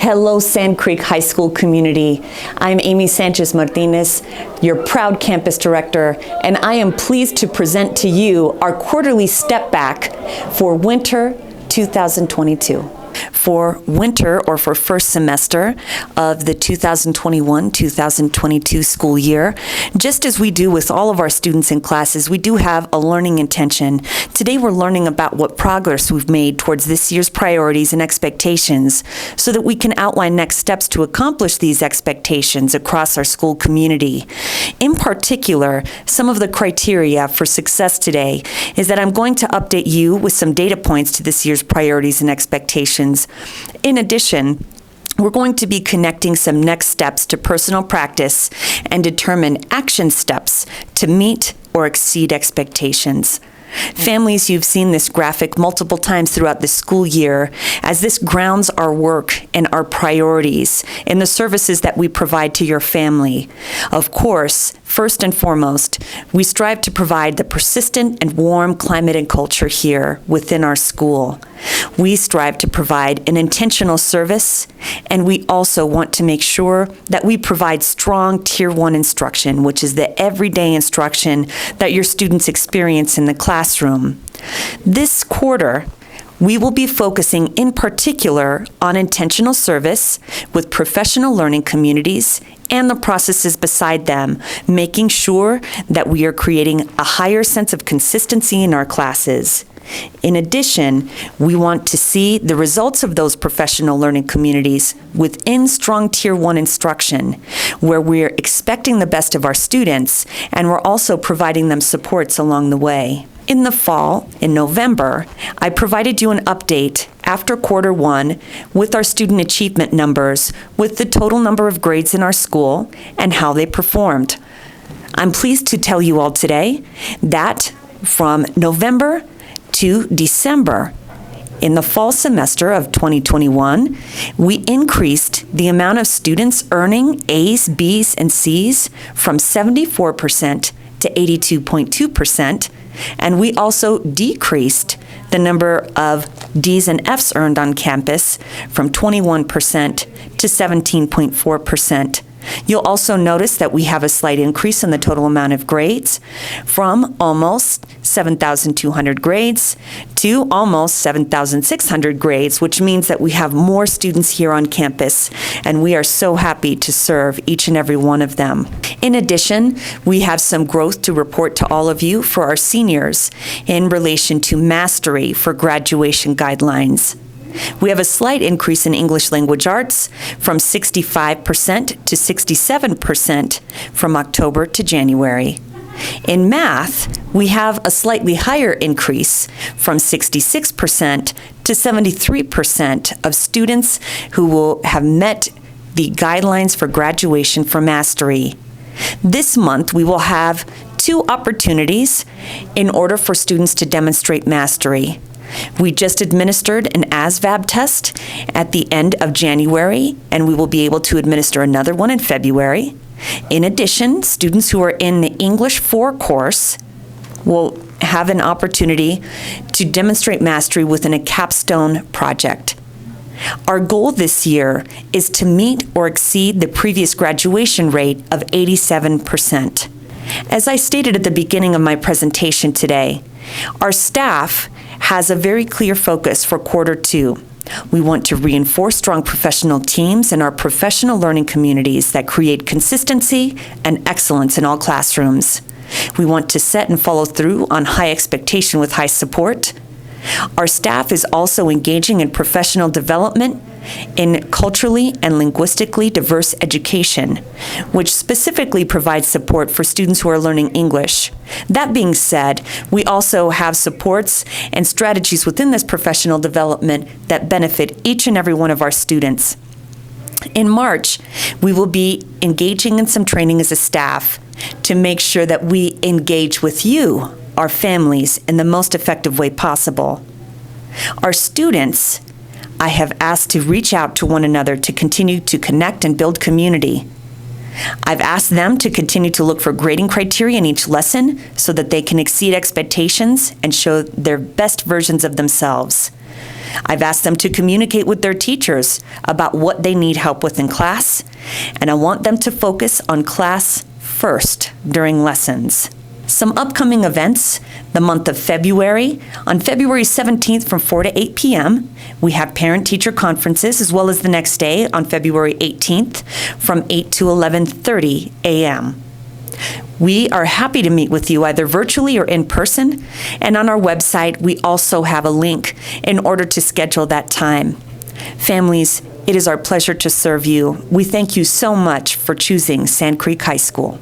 Hello, Sand Creek High School community. I'm Amy Sanchez-Martinez, your proud campus director, and I am pleased to present to you our quarterly step back for winter 2022. For winter, or for first semester of the 2021-2022 school year, just as we do with all of our students and classes, we do have a learning intention. Today we're learning about what progress we've made towards this year's priorities and expectations so that we can outline next steps to accomplish these expectations across our school community. In particular, some of the criteria for success today is that I'm going to update you with some data points to this year's priorities and expectations. In addition, we're going to be connecting some next steps to personal practice and determine action steps to meet or exceed expectations. Families, you've seen this graphic multiple times throughout the school year as this grounds our work and our priorities in the services that we provide to your family. Of course, first and foremost, we strive to provide the persistent and warm climate and culture here within our school. We strive to provide an intentional service, and we also want to make sure that we provide strong Tier 1 instruction, which is the everyday instruction that your students experience in the classroom. This quarter, we will be focusing in particular on intentional service with professional learning communities and the processes beside them, making sure that we are creating a higher sense of consistency in our classes. In addition, we want to see the results of those professional learning communities within strong Tier 1 instruction, where we're expecting the best of our students and we're also providing them supports along the way. In the fall, in November, I provided you an update after quarter one with our student achievement numbers, with the total number of grades in our school and how they performed. I'm pleased to tell you all today that from November to December, in the fall semester of 2021, we increased the amount of students earning A's, B's, and C's from 74% to 82.2%, and we also decreased the number of D's and F's earned on campus from 21% to 17.4%. You'll also notice that we have a slight increase in the total amount of grades from almost 7,200 grades to almost 7,600 grades, which means that we have more students here on campus, and we are so happy to serve each and every one of them. In addition, we have some growth to report to all of you for our seniors in relation to mastery for graduation guidelines. We have a slight increase in English language arts from 65% to 67% from October to January. In math, we have a slightly higher increase from 66% to 73% of students who will have met the guidelines for graduation for mastery. This month, we will have 2 opportunities in order for students to demonstrate mastery. We just administered an ASVAB test at the end of January, and we will be able to administer another one in February. In addition, students who are in the English 4 course will have an opportunity to demonstrate mastery within a capstone project. Our goal this year is to meet or exceed the previous graduation rate of 87%. As I stated at the beginning of my presentation today, our staff has a very clear focus for quarter 2. We want to reinforce strong professional teams in our professional learning communities that create consistency and excellence in all classrooms. We want to set and follow through on high expectation with high support. Our staff is also engaging in professional development in culturally and linguistically diverse education, which specifically provides support for students who are learning English. That being said, we also have supports and strategies within this professional development that benefit each and every one of our students. In March, we will be engaging in some training as a staff to make sure that we engage with you, our families, in the most effective way possible. Our students, I have asked to reach out to one another to continue to connect and build community. I've asked them to continue to look for grading criteria in each lesson so that they can exceed expectations and show their best versions of themselves. I've asked them to communicate with their teachers about what they need help with in class, and I want them to focus on class first during lessons. Some upcoming events, the month of February. On February 17th from 4 to 8 p.m., we have parent-teacher conferences, as well as the next day on February 18th from 8 to 11:30 a.m. We are happy to meet with you either virtually or in person, and on our website, we also have a link in order to schedule that time. Families, it is our pleasure to serve you. We thank you so much for choosing Sand Creek High School.